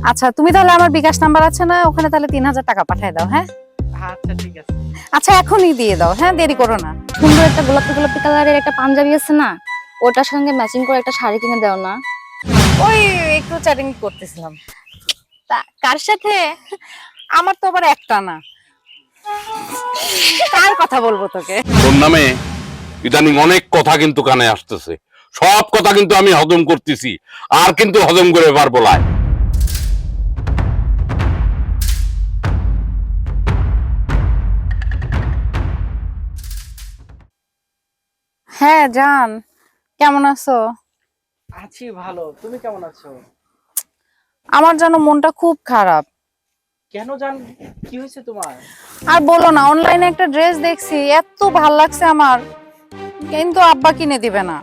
আচ্ছা তুমি তাহলে আমার বিকাশ নাম্বার আছে না, ওখানে তাহলে 3000 টাকা পাঠিয়ে দাও। হ্যাঁ আচ্ছা ঠিক আছে। আচ্ছা এখনই দিয়ে দাও, হ্যাঁ দেরি করো না। সুন্দর একটা গোলাপি গোলাপি কালারের একটা পাঞ্জাবি আছে না, ওটার সঙ্গে ম্যাচিং করে একটা শাড়ি কিনে দাও না। ওই একটু চ্যাটিং করতেছিলাম। কার সাথে? আমার তো আবার একটা না, কার কথা বলবো তোকে? তোর নামে ইদানিং অনেক কথা কিন্তু কানে আসতেছে, সব কথা কিন্তু আমি হজম করতেছি, আর কিন্তু হজম করে পারবো না। হ্যাঁ জান, কেমন আছো? আছি ভালো, তুমি কেমন আছো? আমার যেন মনটা খুব খারাপ। কেন জান, কি হয়েছে তোমার? আর বলো না, অনলাইনে একটা ড্রেস দেখছি, এত ভাল লাগছে আমার, কিন্তু আব্বা কিনে দিবে না।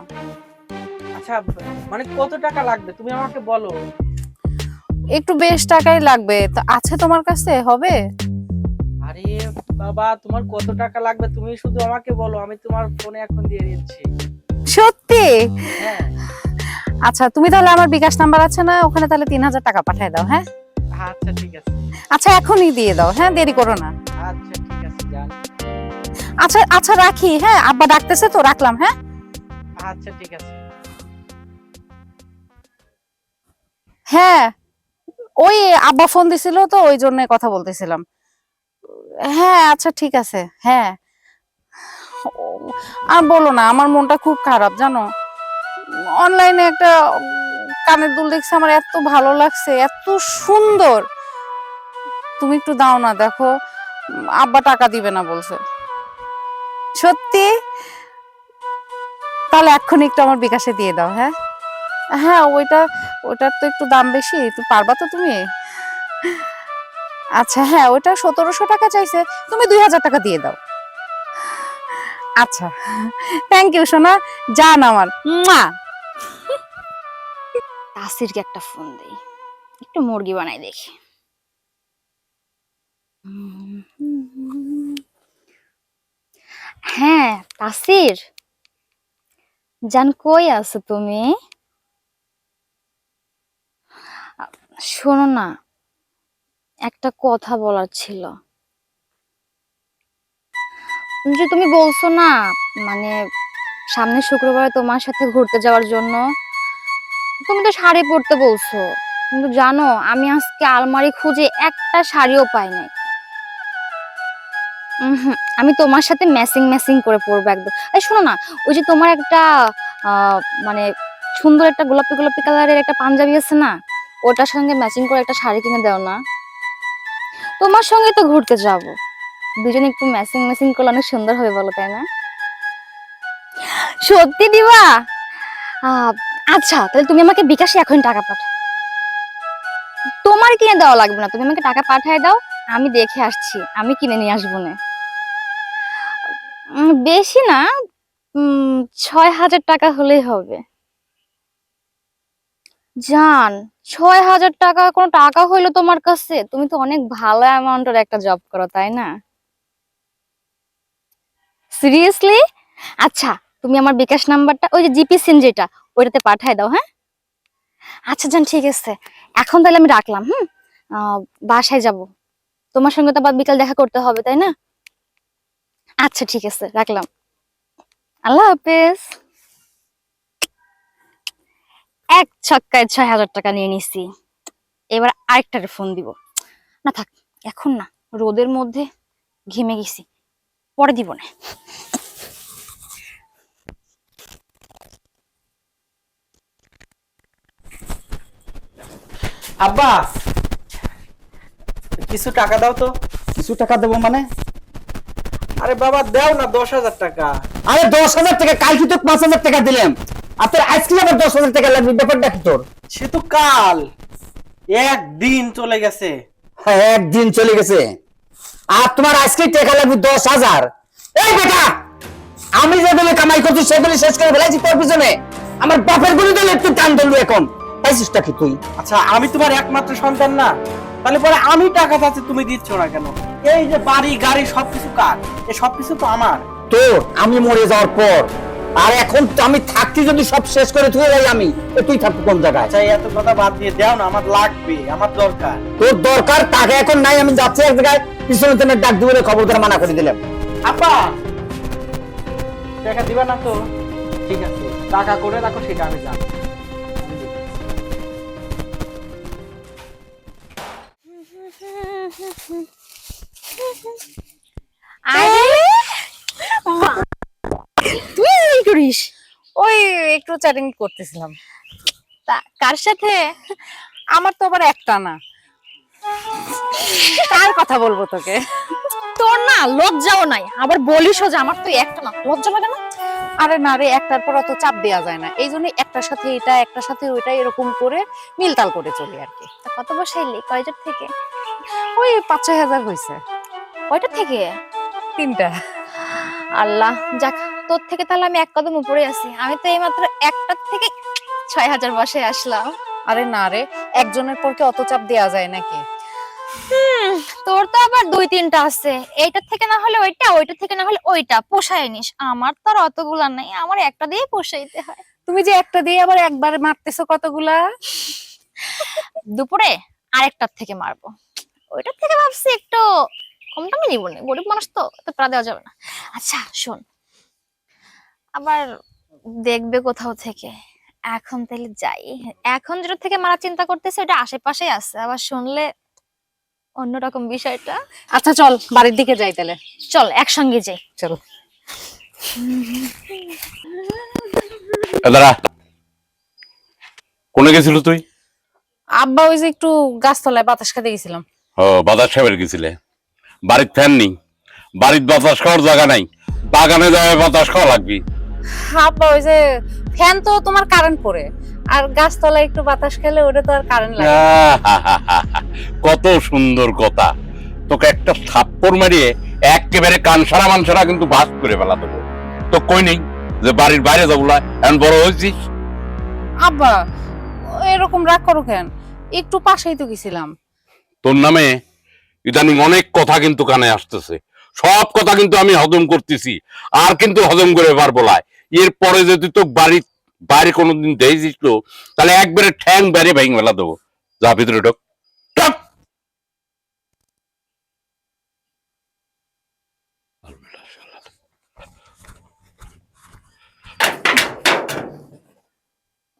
আচ্ছা মানে কত টাকা লাগবে তুমি আমাকে বলো। একটু বেশ টাকাই লাগবে, তো আছে তোমার কাছে? হবে? আরে বাবা, তোমার কত টাকা লাগবে তুমি শুধু আমাকে বলো, আমি তোমার ফোনে এখন দিয়ে দিচ্ছি। সত্যি? হ্যাঁ আচ্ছা তুমি তাহলে আমার বিকাশ নাম্বার আছে না, ওখানে তাহলে 3000 টাকা পাঠিয়ে দাও। হ্যাঁ আচ্ছা ঠিক আছে। আচ্ছা এখনই দিয়ে দাও, হ্যাঁ দেরি করো না। আচ্ছা ঠিক আছে জান। আচ্ছা আচ্ছা রাখি, হ্যাঁ আব্বা ডাকতেছে তো, রাখলাম। হ্যাঁ আচ্ছা ঠিক আছে। হ্যাঁ ওই আব্বা ফোন দিছিল তো, ওই জন্য কথা বলতেছিলাম। হ্যাঁ আচ্ছা ঠিক আছে। হ্যাঁ আর বলো না, আমার মনটা খুব খারাপ জানো। অনলাইনে একটা কানের দুল দেখছি, আমার এত ভালো লাগছে, এত সুন্দর। তুমি একটু দাও না, দেখো। আব্বা টাকা দিবে না বলছে। সত্যি? তাহলে এক্ষুনি একটু আমার বিকাশে দিয়ে দাও। হ্যাঁ হ্যাঁ ওইটার তো একটু দাম বেশি, তুমি পারবা তো তুমি? আচ্ছা হ্যাঁ, ওইটা 1700 টাকা চাইছে, তুমি 2000 টাকা দিয়ে দাও। আচ্ছা থ্যাংক ইউ সোনা, জান আমার। মুয়া। তাসিরকে একটা ফোন দেই, একটু মুরগি বানাই দেখি। হ্যাঁ তাসির জান, কই আছো তুমি? শোনো না, একটা কথা বলার ছিল। যে তুমি বলছো না, মানে সামনের শুক্রবারে তোমার সাথে ঘুরতে যাওয়ার জন্য, তুমি তো শাড়ি পরতে বলছো, কিন্তু জানো আমি আজকে আলমারি খুঁজে একটা শাড়িও পাই নাই। আমি তোমার সাথে ম্যাচিং ম্যাচিং করে পরবো একদম। এই শোনো না, ওই যে তোমার একটা মানে সুন্দর একটা গোলাপি গোলাপি কালারের একটা পাঞ্জাবি আছে না, ওটার সঙ্গে ম্যাচিং করে একটা শাড়ি কিনে দাও না। তোমার সঙ্গে তো ঘুরতে যাব, দুজনে একটু ম্যাচিং ম্যাচিং করলে অনেক সুন্দর হবে, বলো তাই না? সত্যি দিবা? আচ্ছা তাহলে তুমি আমাকে বিকাশে এখন টাকা পাঠাও। তোমার কিনে দেওয়া লাগবে না, তুমি আমাকে টাকা পাঠিয়ে দাও, আমি দেখে আসছি, আমি কিনে নিয়ে আসবো না। বেশি না, 6000 টাকা হলেই হবে। জান, 6000 টাকা কোনো টাকা হইলো তোমার কাছে? তুমি তো অনেক ভালো অ্যামাউন্টের একটা জব করো, তাই না? সিরিয়াসলি? আচ্ছা তুমি আমার বিকাশ নাম্বারটা ওই যে জিপি সিম যেটা, ওইটাতে পাঠিয়ে দাও। হ্যাঁ আচ্ছা জান, ঠিক আছে, এখন তাহলে আমি রাখলাম। বাসায় যাব, তোমার সঙ্গে তো আবার বিকাল দেখা করতে হবে, তাই না? আচ্ছা ঠিক আছে, রাখলাম। আল্লাহ হাফেজ। এক ছক্কায় 6000 টাকা নিয়ে নিছি, এবার আরেকটারে ফোন দিব। না থাক, এখন না, রোদের মধ্যে ঘেমে গেছি, পরে দিব না। আব্বা কিছু টাকা দাও তো। কিছু টাকা দেবো মানে? আরে বাবা দাও না 10,000 টাকা। আরে 10,000 টাকা, কালকে তো 5,000 টাকা দিলাম, আর তোর আজকে আবার 10,000 টাকা লাগবে, ব্যাপারটা কি তোর? সে তো কাল, একদিন চলে গেছে। হ্যাঁ একদিন চলে গেছে, আর তোমার আজকে টাকা লাগবে 10,000। এই বেটা, আমি যে দলে কামাই করছি সে দলে শেষ করে ফেলাইছি তোর পিছনে, আমার বাপের গুলি দলে একটু টান ধরলো, এখন পাইছিসটা কি তুই? আচ্ছা আমি তোমার একমাত্র সন্তান না, তাহলে পরে আমি টাকা চাচ্ছি তুমি দিচ্ছ না কেন? এই যে বাড়ি গাড়ি সবকিছু কার? এই সবকিছু তো আমার। তোর আমি মরে যাওয়ার পর আর এখন তো আমি থাকতে যদি সব শেষ করে তুই যাই আমি, তুই থাকবি কোন জায়গায়? আচ্ছা এত কথা বাদ দিয়ে দাও না, আমার লাগবে, আমার দরকার। তোর দরকার, টাকা এখন নাই, আমি যাচ্ছি এক জায়গায়, পিছনে তেনে ডাক দিবলে খবর ধরে মানা করে দিলাম। আপা টাকা দিবা না তো? ঠিক আছে, টাকা করে রাখো, সেটা আমি জানি। আরে মা, তুই কি করিস? ওই একটু চ্যাটিং করতেছিলাম। কার সাথে? আমার তো আবার একটা না, কার কথা বলবো তোকে? তোর না লজ্জাও নাই, আবার বলিসও যে আমার তো একটা না, লজ্জা লাগে না? আরে না রে, একটার পর অত চাপ দেওয়া যায় না, এই জন্য একটার সাথে এটা, একটার সাথে ওইটা, এরকম করে মিলতাল করে চলি আর কি। তা কত বসাইলি? কয়টার থেকে? ওই 5-6 হাজার হয়েছে। কয়টার থেকে? 3টা। আল্লাহ, যাক, তোর থেকে তাহলে আমি এক কদম উপরে আছি। আমি তো এইমাত্র একটার থেকে 6,000 বসে আসলাম। আরে না রে, একজনের পর কি অত চাপ দেওয়া যায় নাকি? তোর তো আবার 2-3টা আছে, এইটার থেকে না হলে ওইটা, ওইটার থেকে না হলে ওইটা, পোষায় নিস। আমার তো আর অতগুলা নাই, আমার একটা দিয়ে পোষাইতে হয়। তুমি যে একটা দিয়ে আবার একবারে মারতেছো কতগুলা? দুপুরে আরেকটার থেকে মারবো, ওইটার থেকে ভাবছি একটু কম দামে নিব না, গরিব মানুষ তো, এত প্রা দেওয়া যাবে না। আচ্ছা শোন, আবার দেখবে কোথাও থেকে, এখন তাহলে যাই। এখন যেটা থেকে মারা চিন্তা করতেছে ওটা আশেপাশে আছে, আবার শুনলে অন্যরকম বিষয়টা। আচ্ছা চল বাড়ির দিকে যাই তাহলে। চল একসঙ্গে যাই। চল। দাঁড়া, কোনে গেছিল তুই? আব্বা ওই যে একটু গাছতলায় বাতাস খেতে গেছিলাম। ও, বাতাস খাবার গেছিলে? বাড়ির ফ্যান নেই, বাড়ির বাতাস খাওয়ার জায়গা নাই, বাগানে যাবে বাতাস খাওয়া লাগবে। আব্বা ওই যে ফ্যান তো তোমার কারেন্ট পড়ে, আর গাছতলায় একটু বাতাস খেলে ওটা তো আর কারেন্ট লাগে না। কত সুন্দর কথা! তোকে একটা থাপ্পড় মারিয়ে একেবারে কানসারা মানসারা কিন্তু বাস করে ফেলা দেবো। তো কই নেই যে বাড়ির বাইরে যাবো, এখন বড় হয়েছিস। আব্বা এরকম রাগ করো কেন? একটু পাশেই তো গেছিলাম। তোর নামে ইদানিং অনেক কথা কিন্তু কানে আসতেছে, সব কথা কিন্তু আমি হজম করতেছি, আর কিন্তু হজম করে পারবো না। এরপরে যদি তো বাড়ির বাইরে কোনোদিন দেখছিস তো, তাহলে একবারে ঠ্যাং বাইরে ভেঙে ফেলা দেবো। যা ভিতরে ঢোক, ঢোক।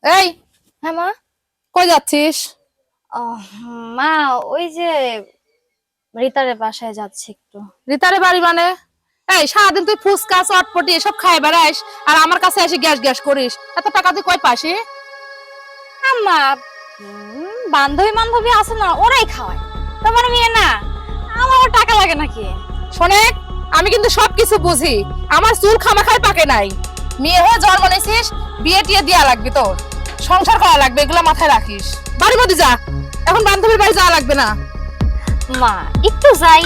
এই হ্যাঁ মা। কই যাচ্ছিস? মা ওই যে রিতারের বাসায় যাচ্ছি একটু। রিতারে বাড়ি মানে? এই সারাদিন তুই ফুচকা চটপটি এসব খাই বেড়াইস, আর আমার কাছে এসে গ্যাস গ্যাস করিস। এত টাকা তুই কই পাসি? আম্মা, বান্ধবী বান্ধবী আছে না, ওরাই খাওয়ায়, তোমার মেয়ে না, আমার টাকা লাগে নাকি? শোনেক, আমি কিন্তু সবকিছু বুঝি, আমার চুল খামাখায় পাকে নাই। মেয়ে হয়ে জন্ম নিয়েছিস, বিয়ে টিয়ে দেয়া লাগবে, তোর সংসার করা লাগবে, এগুলো মাথায় রাখিস। বাড়ির মধ্যে যা, এখন বান্ধবীর বাড়ি যাওয়া লাগবে না। মা একটু যাই,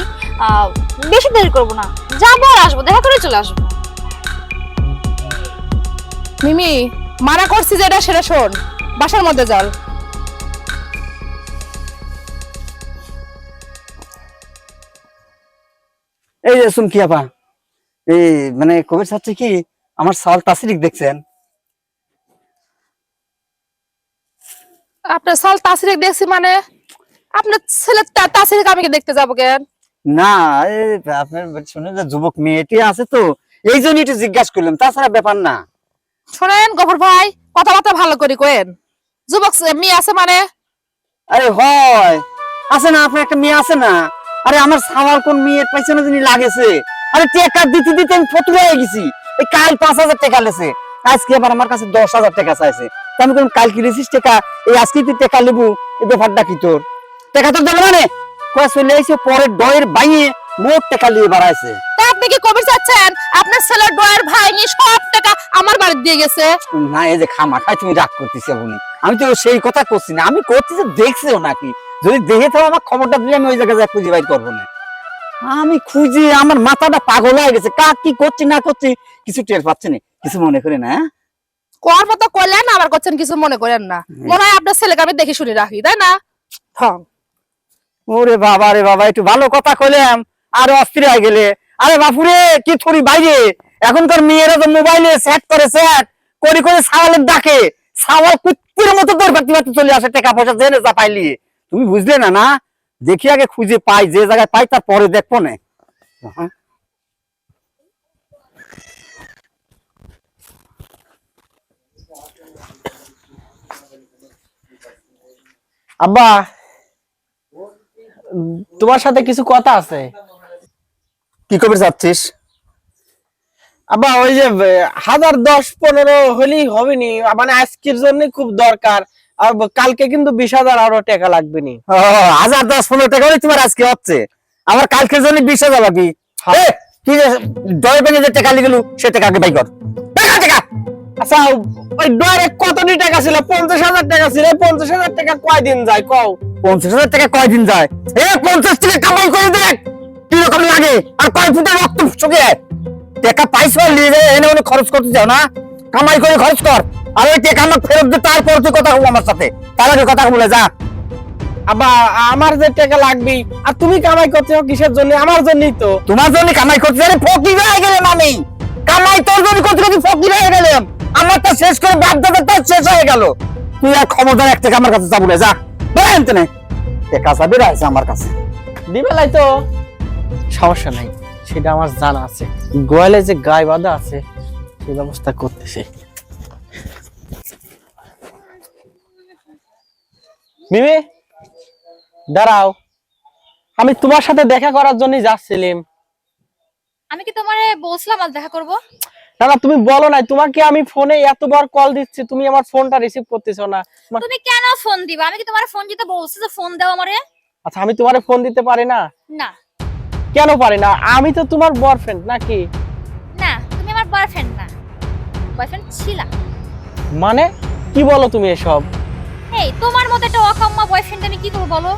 বেশি দেরি করবো না, যাবো আর আসবো, দেখা করে চলে আসবো। মিমি, মানা করছি যেটা সেটা শোন, বাসার মধ্যে চল। এই যে সুমকি আপা, এই মানে কবির চাচ্ছে কি আমার সাল তাসরিক দেখছেন? আপনার সাল তাসরিক দেখছি মানে? আপনার ছেলে তাসরিক আমি দেখতে যাবো কেন? না, আপনার শুনে যে যুবক মেয়েটি আছে তো, এই জন্য একটু জিজ্ঞাসা করলাম, তাছাড়া ব্যাপার না। শোনেন গফর ভাই, কথাবার্তা ভালো করে কোয়েন। যুবক মেয়ে আছে মানে? আরে হয় আছে না, আপনার একটা মেয়ে আছে না? আরে আমার সামার কোন মেয়ের পেছনে যিনি লাগেছে, আরে টাকা দিতে দিতে আমি ফতুয়া হয়ে গেছি। এই কাল 5,000 টাকা লেছে, আজকে আবার আমার কাছে 10,000 টাকা চাইছে। তা আমি কোন কাল কি রেছিস টাকা, এই আজকে তুই টাকা নেবো, এই ব্যাপারটা কি তোর? টাকা তোর দেবে মানে কয়া চলে আইছে, পরে ডয়ের বাইয়ে মোট টাকা নিয়ে বাড়াইছে। তা আপনি কি কবির চাচ্ছেন আপনার ছেলের ডয়ের ভাই নিয়ে সব টাকা আমার বাড়ি দিয়ে গেছে? না, এই যে খামা খাই তুমি রাগ করতেছি বলি, আমি তো সেই কথা করছি না, আমি করছি যে দেখছেও নাকি, যদি দেখে তো আমার খবরটা দিলে আমি ওই জায়গায় যা খুঁজে বাইর করবো না। আমি খুঁজি, আমার মাথাটা পাগল হয়ে গেছে, কাক কি করছি না করছি কিছু টের পাচ্ছি না, কিছু মনে করি না। কোয়ার মতো করলেন, আবার করছেন কিছু মনে করেন না। মনে হয় আপনার ছেলেকে আমি দেখে শুনে রাখি, তাই না? হ্যাঁ। ওরে বাবা রে বাবা, একটু ভালো কথা কইলাম আর অস্থির হয়ে গেলে। আরে বাপুরে কি থরি বাইরে এখনকার মেয়েরা তো মোবাইলে সেট করে সেট করে করে সাওয়ালের ডাকে, সাওয়াল কুত্তির মতো তোর বাতি বাতি চলে আসে টাকা পয়সা জেনে যা পাইলি। তুমি বুঝলে না? না দেখি আগে খুঁজে পাই, যে জায়গায় পাই তারপরে দেখবো না। আব্বা তোমার সাথে কিছু কথা আছে। কি করবে চাচ্ছিস? আব্বা ওই যে 1000-10-15 হলেই হবে নি, মানে আজকের জন্য খুব দরকার। আর কালকে কিন্তু 20,000 আরো টাকা লাগবে নি। 1000-10-15 টাকা হলে তোমার আজকে হচ্ছে, আমার কালকের জন্য 20,000 লাগবে। তুই ডয় ভেঙে যে টাকা লিখলু সে টাকা আগে বাই কর। টাকা আচ্ছা ওই ডরে কতটি টাকা ছিল? 50,000 টাকা ছিল। 50,000 টাকা কয়দিন যায় কও? 50,000 টাকা কয়দিন যায়? 50 টাকা কামাই করে দেখ কিরকম লাগে, আর কয় ফুটে রক্ত শুকিয়ে টাকা পাইছো নিয়ে যায় এনে ওনে খরচ করতে যাও না, কামাই করে খরচ কর। আর ওই টাকা আমাকে ফেরত দে, তারপর তুই কথা বল আমার সাথে। তার আগে কথা বলে যা। আব্বা আমার যে টাকা লাগবে, আর তুমি কামাই করছো কিসের জন্য? আমার জন্যই তো। তোমার জন্য কামাই করতে গেলে ফকির হয়ে গেলাম আমি। কামাই তোর জন্য করতে করতে ফকির হয়ে গেলাম, আমার তো শেষ করে বাপ দাদাটা শেষ হয়ে গেল। তুই আর ক্ষমতার এক টাকা আমার কাছে যা বলে যা, বলতে নেই টাকা চাবি রয়েছে আমার কাছে। দিবেলাই তো সমস্যা নাই, সেটা আমার জানা আছে। গোয়ালে যে গায়ে বাঁধা আছে সে ব্যবস্থা করতেছে। মিমি দাঁড়াও, আমি তোমার সাথে দেখা করার জন্য যাচ্ছিলাম। আমি কি তোমারে বলছিলাম আজ দেখা করব? না না তুমি বলো নাই, তোমাকে আমি ফোনে এতবার কল দিচ্ছি, তুমি আমার ফোনটা রিসিভ করতেছো না। তুমি কেন ফোন দিবা? আমি কি তোমারে ফোন দিতে বলছি যে ফোন দাও আমারে? আচ্ছা আমি তোমারে ফোন দিতে পারি না? না কেন পারি না? আমি তো তোমার বয়ফ্রেন্ড নাকি? না, তুমি আমার বয়ফ্রেন্ড না, বয়ফ্রেন্ড ছিলা। মানে কি বলো তুমি এসব? এই তোমার মতো একটা অকাম্মা বয়ফ্রেন্ড আমি কি করব বলো?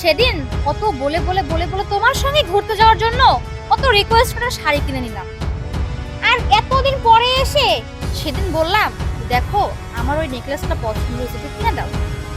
সেদিন কত বলে বলে বলে বলে তোমার সঙ্গে ঘুরতে যাওয়ার জন্য কত রিকোয়েস্ট করে শাড়ি কিনে নিলাম, আর এতদিন পরে এসে সেদিন বললাম দেখো আমার ওই নেকলেসটা পছন্দ হয়েছে, তুমি কিনে দাও।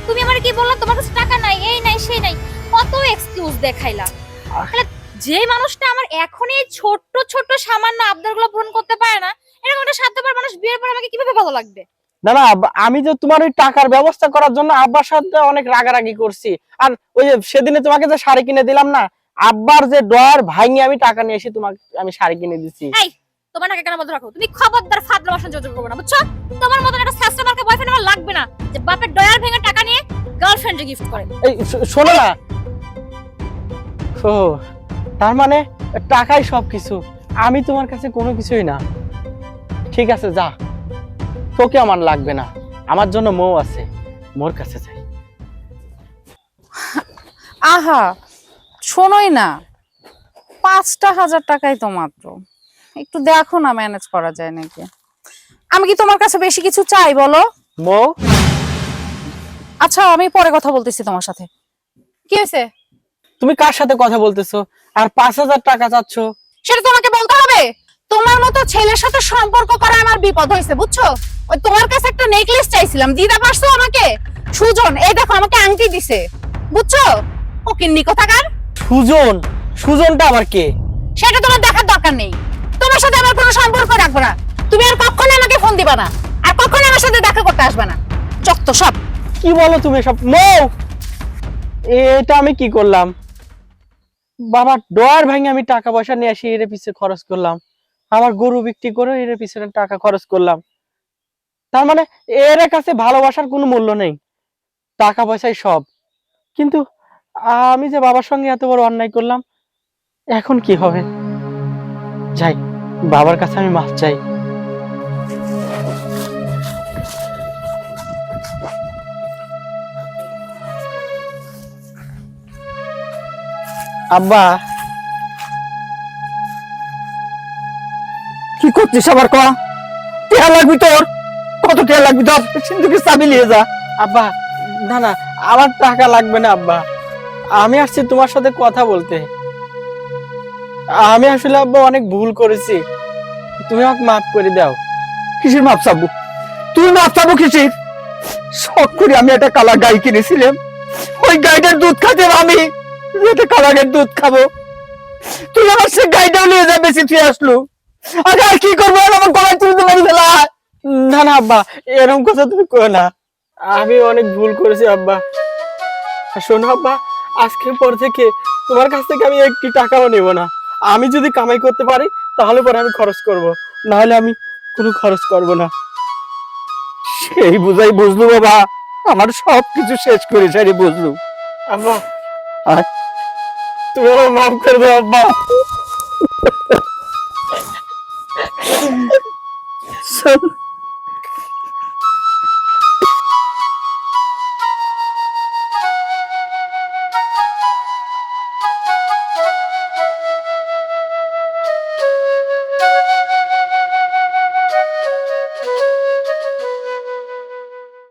তুমি আমারে কি বললা? তোমার কাছে টাকা নাই, এই নাই সেই নাই, কত এক্সকিউজ দেখাইলা। তাহলে যে মানুষটা আমার এখন এই ছোট্ট ছোট্ট সামান্য আবদারগুলো পূরণ করতে পারে না, এরকম একটা স্বার্থপর মানুষ বিয়ের পর আমাকে কিভাবে ভালো লাগবে? না না আমি যে তোমার ওই টাকার ব্যবস্থা করার জন্য আব্বার সাথে অনেক রাগারাগি করছি, আর ওই যে সেদিনে তোমাকে যে শাড়ি কিনে দিলাম না, আব্বার যে ডয়ার ভাঙিয়ে আমি টাকা নিয়ে এসে তোমাকে আমি শাড়ি কিনে দিচ্ছি। এই তোমার নাকে কেন বন্ধ রাখো? তুমি খবরদার ফাদলা ভাষণ যোগাযোগ করবে না, বুঝছো? তোমার মতন একটা সাস্তা মার্কা বয়ফ্রেন্ড আমার লাগবে না, যে বাপের ডয়ার ভেঙে টাকা নিয়ে গার্লফ্রেন্ডে গিফট করে। এই শোনো না, ও তার মানে টাকাই সবকিছু, আমি তোমার কাছে কোনো কিছুই না। ঠিক আছে যা, তোকে আমার লাগবে না, আমার জন্য মৌ আছে, মোর কাছে যাই। আহা শোনোই না, 5,000 টাকাই তো মাত্র, একটু দেখো না ম্যানেজ করা যায় নাকি। আমি কি তোমার কাছে বেশি কিছু চাই বলো? মৌ আচ্ছা আমি পরে কথা বলতেছি তোমার সাথে। কি হয়েছে? তুমি কার সাথে কথা বলতেছো আর 5,000 টাকা চাচ্ছ? সেটা তোমাকে বলতে হবে? তোমার মতো ছেলের সাথে সম্পর্ক করা আমার বিপদ হয়েছে, বুঝছো? ওই তোমার কাছে একটা নেকলেস চাইছিলাম, দিদা পারছো আমাকে? সুজন এই দেখো আমাকে আংটি দিছে, বুঝছো? ও কিন্নি কোথাকার। সুজন? সুজনটা আবার কে? সেটা তোমার দেখার দরকার নেই, তোমার সাথে আমার কোনো সম্পর্ক রাখবো না। তুমি আর কখনো আমাকে ফোন দিবা না, আর কখনো আমার সাথে দেখা করতে আসবে না, যত সব। কি বলো তুমি সব? মৌ এটা আমি কি করলাম? বাবা ডয়ার ভাঙে আমি টাকা পয়সা নিয়ে আসি এর পিছনে খরচ করলাম, আমার গরু বিক্রি করে এর পিছনে টাকা খরচ করলাম। তার মানে এর কাছে ভালোবাসার কোনো মূল্য নেই, টাকা পয়সাই সব। কিন্তু আমি যে বাবার সঙ্গে এত বড় অন্যায় করলাম, এখন কি হবে? যাই বাবার কাছে আমি মাফ চাই। আব্বা কি করছিস আবার? ক টেয়া লাগবি তোর? কত টেয়া লাগবি তোর? সিন্ধুকে চাবি নিয়ে যা। আব্বা না না আমার টাকা লাগবে না আব্বা, আমি আসছি তোমার সাথে কথা বলতে। আমি আসলে আব্বা অনেক ভুল করেছি, তুমি আমাকে মাফ করে দাও। কিসের মাপ চাবো? তুই মাপ চাবো কিসের? শখ করে আমি একটা কালা গাই কিনেছিলাম, ওই গাইটার দুধ খাতে আমি একটা কালারের দুধ খাবো, তুই আমার সে গাইটাও নিয়ে যা বেশি তুই আসলো। আগে আর কি করবো আমার গলায় তুমি তো মেরে দিলা। না না আব্বা, এরকম কথা তুমি কো না, আমি অনেক ভুল করেছি আব্বা। আর শোনো আব্বা, আজকের পর থেকে তোমার কাছ থেকে আমি একটি টাকাও নেব না। আমি যদি কামাই করতে পারি তাহলে পরে আমি খরচ করব, না হলে আমি কোনো খরচ করব না। সেই বুঝাই বুঝলু বাবা, আমার সব কিছু শেষ করে সারি বুঝলু। আব্বা আর তুমি আমাকে মাফ করে দাও আব্বা।